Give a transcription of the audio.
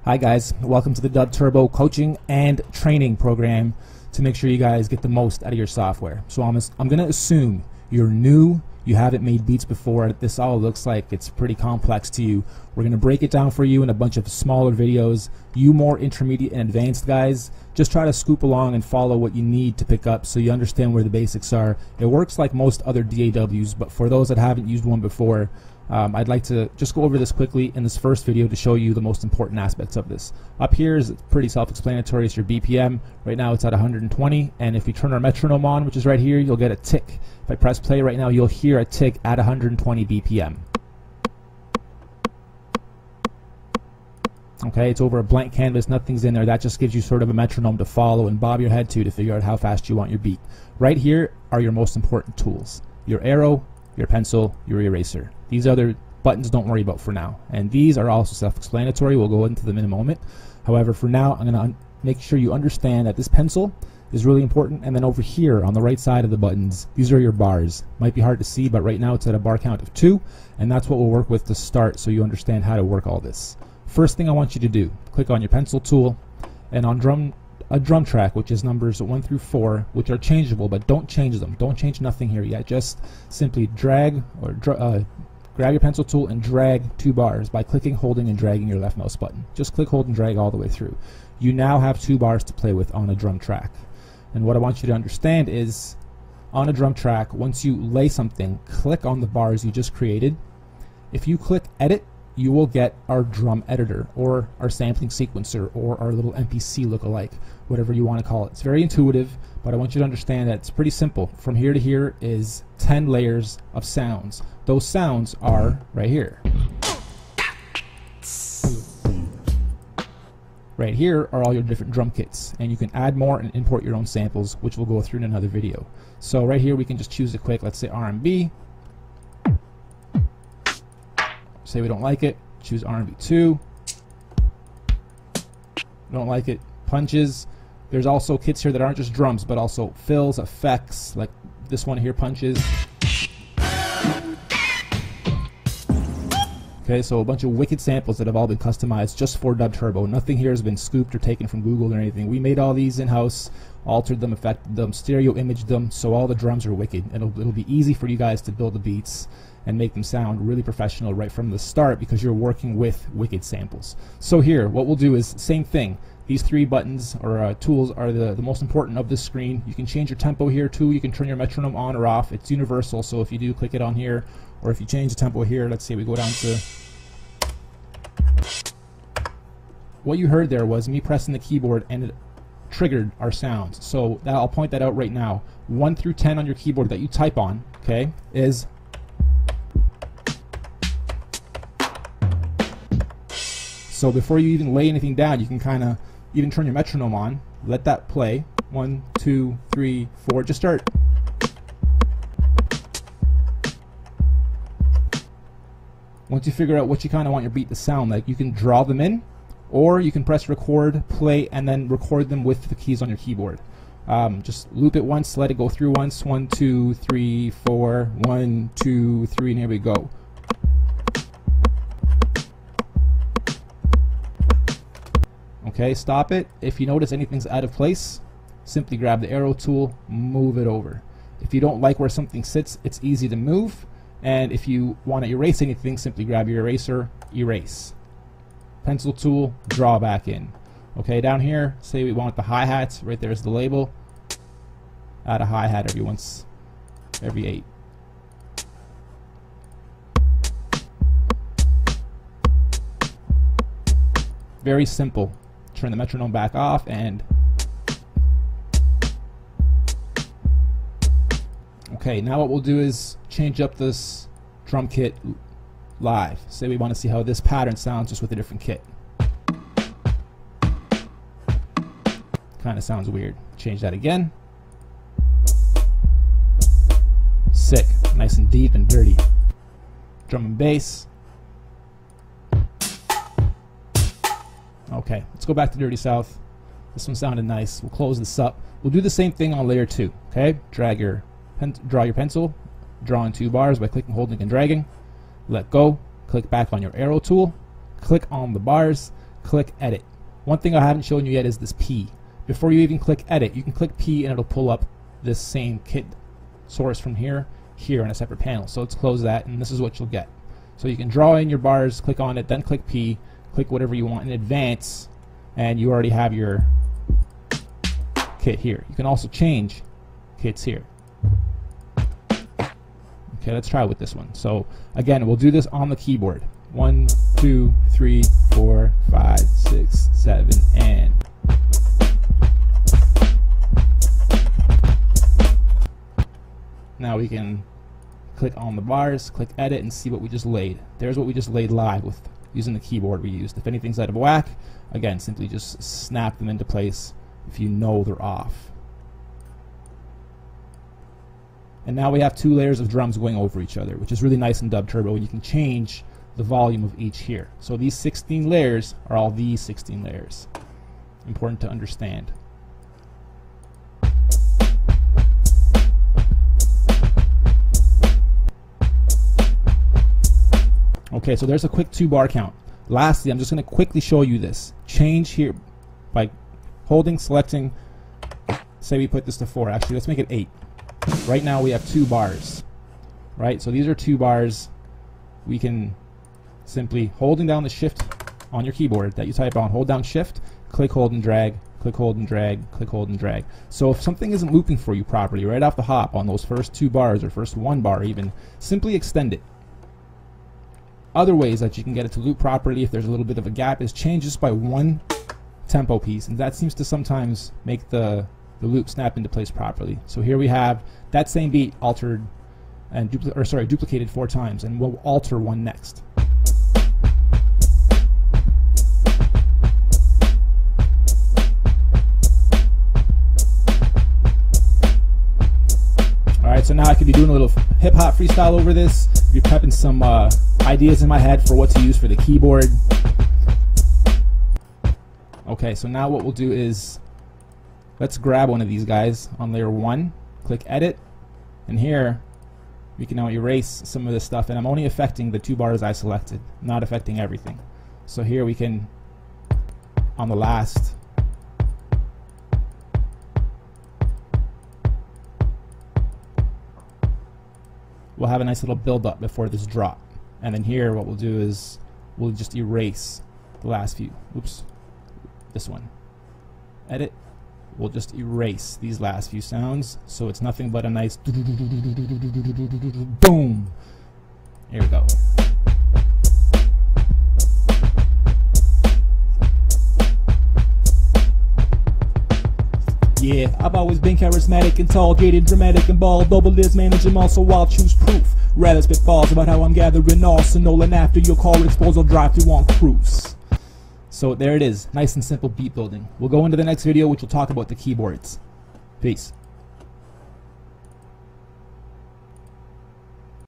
Hi guys, welcome to the DubTurbo coaching and training program to make sure you guys get the most out of your software. So I'm going to assume you're new, you haven't made beats before, this all looks like it's pretty complex to you. We're going to break it down for you in a bunch of smaller videos. You more intermediate and advanced guys, just try to scoop along and follow what you need to pick up so you understand where the basics are. It works like most other DAWs, but for those that haven't used one before, I'd like to just go over this quickly in this first video to show you the most important aspects of this. Up here is pretty self-explanatory. It's your BPM. Right now it's at 120, and if we turn our metronome on, which is right here, you'll get a tick. If I press play right now, you'll hear a tick at 120 BPM. Okay, it's over a blank canvas, nothing's in there. That just gives you sort of a metronome to follow and bob your head to figure out how fast you want your beat. Right here are your most important tools: your arrow, your pencil, your eraser. These other buttons don't worry about for now, and these are also self-explanatory. We'll go into them in a moment. However, for now I'm going to make sure you understand that this pencil is really important, and then over here on the right side of the buttons, these are your bars. Might be hard to see, but right now it's at a bar count of 2, and that's what we'll work with to start so you understand how to work all this. First thing I want you to do, click on your pencil tool, and on a drum track, which is numbers 1 through 4, which are changeable, but don't change them. Don't change nothing here yet. Just simply drag or grab your pencil tool and drag 2 bars by clicking, holding, and dragging your left mouse button. Just click, hold, and drag all the way through. You now have 2 bars to play with on a drum track. And what I want you to understand is, on a drum track, once you lay something, click on the bars you just created. If you click edit, you will get our drum editor or our sampling sequencer or our little MPC lookalike, whatever you want to call it. It's very intuitive, but I want you to understand that it's pretty simple. From here to here is 10 layers of sounds. Those sounds are right here. Right here are all your different drum kits, and you can add more and import your own samples, which we'll go through in another video. So right here we can just choose a quick, let's say R&B. Say we don't like it, choose R&B 2. Don't like it, punches. There's also kits here that aren't just drums, but also fills, effects, like this one here, punches. Okay, so a bunch of wicked samples that have all been customized just for DubTurbo. Nothing here has been scooped or taken from Google or anything. We made all these in-house, altered them, affected them, stereo imaged them, so all the drums are wicked. It'll be easy for you guys to build the beats and make them sound really professional right from the start because you're working with wicked samples. So here, what we'll do is same thing. These 3 buttons or tools are the most important of this screen. You can change your tempo here too. You can turn your metronome on or off. It's universal, so if you do click it on here, or if you change the tempo here, let's say we go down to... What you heard there was me pressing the keyboard and it triggered our sounds. So I'll point that out right now. 1 through 10 on your keyboard that you type on, okay, is... So before you even lay anything down, you can kind of even turn your metronome on, let that play. 1, 2, 3, 4, just start. Once you figure out what you kind of want your beat to sound like, you can draw them in, or you can press record, play, and then record them with the keys on your keyboard. Just loop it once, let it go through once. 1, 2, 3, 4, 1, 2, 3, and here we go. Okay, stop it. If you notice anything's out of place, simply grab the arrow tool, move it over. If you don't like where something sits, it's easy to move. And if you want to erase anything, simply grab your eraser, erase. Pencil tool, draw back in. Okay, down here, say we want the hi-hats, right there's the label. Add a hi-hat every 8. Very simple. Turn the metronome back off and... Okay, now what we'll do is change up this drum kit live. Say we want to see how this pattern sounds just with a different kit. Kind of sounds weird. Change that again. Sick. Nice and deep and dirty. Drum and bass. Okay, let's go back to Dirty South. This one sounded nice. We'll close this up. We'll do the same thing on layer 2. Okay, draw your pencil, draw in 2 bars by clicking, holding, and dragging. Let go. Click back on your arrow tool. Click on the bars. click edit. One thing I haven't shown you yet is this P. Before you even click edit, you can click P and it'll pull up this same kit source from here in a separate panel. So let's close that, and this is what you'll get. So you can draw in your bars, click on it, then click P, click whatever you want in advance, and you already have your kit here. You can also change kits here. Okay, let's try with this one. So again, we'll do this on the keyboard. 1, 2, 3, 4, 5, 6, 7, and now we can click on the bars, click edit, and see what we just laid. There's what we just laid live with using the keyboard we used. If anything's out of whack, again, simply just snap them into place if you know they're off. And now we have 2 layers of drums going over each other, which is really nice in DubTurbo, and you can change the volume of each here. So these 16 layers are all these 16 layers. Important to understand. Okay, so there's a quick 2-bar count. Lastly, I'm just going to quickly show you this. Change here by holding, selecting, say we put this to 4. Actually, let's make it 8. Right now we have 2 bars. Right, so these are 2 bars. We can simply, holding down the shift on your keyboard that you type on, hold down shift, click, hold, and drag, click, hold, and drag, click, hold, and drag. So if something isn't looping for you properly right off the hop on those first 2 bars or first 1 bar even, simply extend it. Other ways that you can get it to loop properly if there's a little bit of a gap is change just by 1 tempo piece, and that seems to sometimes make the loop snap into place properly. So here we have that same beat altered and duplicated 4 times, and we'll alter 1 next. Alright, so now I could be doing a little hip-hop freestyle over this, be prepping some ideas in my head for what to use for the keyboard. Okay, so now what we'll do is, let's grab one of these guys on layer 1, click edit, and here we can now erase some of this stuff, and I'm only affecting the 2 bars I selected, not affecting everything. So here we can, on the last, we'll have a nice little build up before this drop. And then here what we'll do is we'll just erase the last few. Oops, this one. Edit. We'll just erase these last few sounds so it's nothing but a nice boom. Here we go. Yeah, I've always been charismatic and tall, gated, dramatic and bald. Double this, manage them all, so I'll choose proof. Rather spit falls about how I'm gathering arsenal, and after your car explodes, I'll drive through on cruise. So there it is, nice and simple beat building. We'll go into the next video, which will talk about the keyboards. Peace.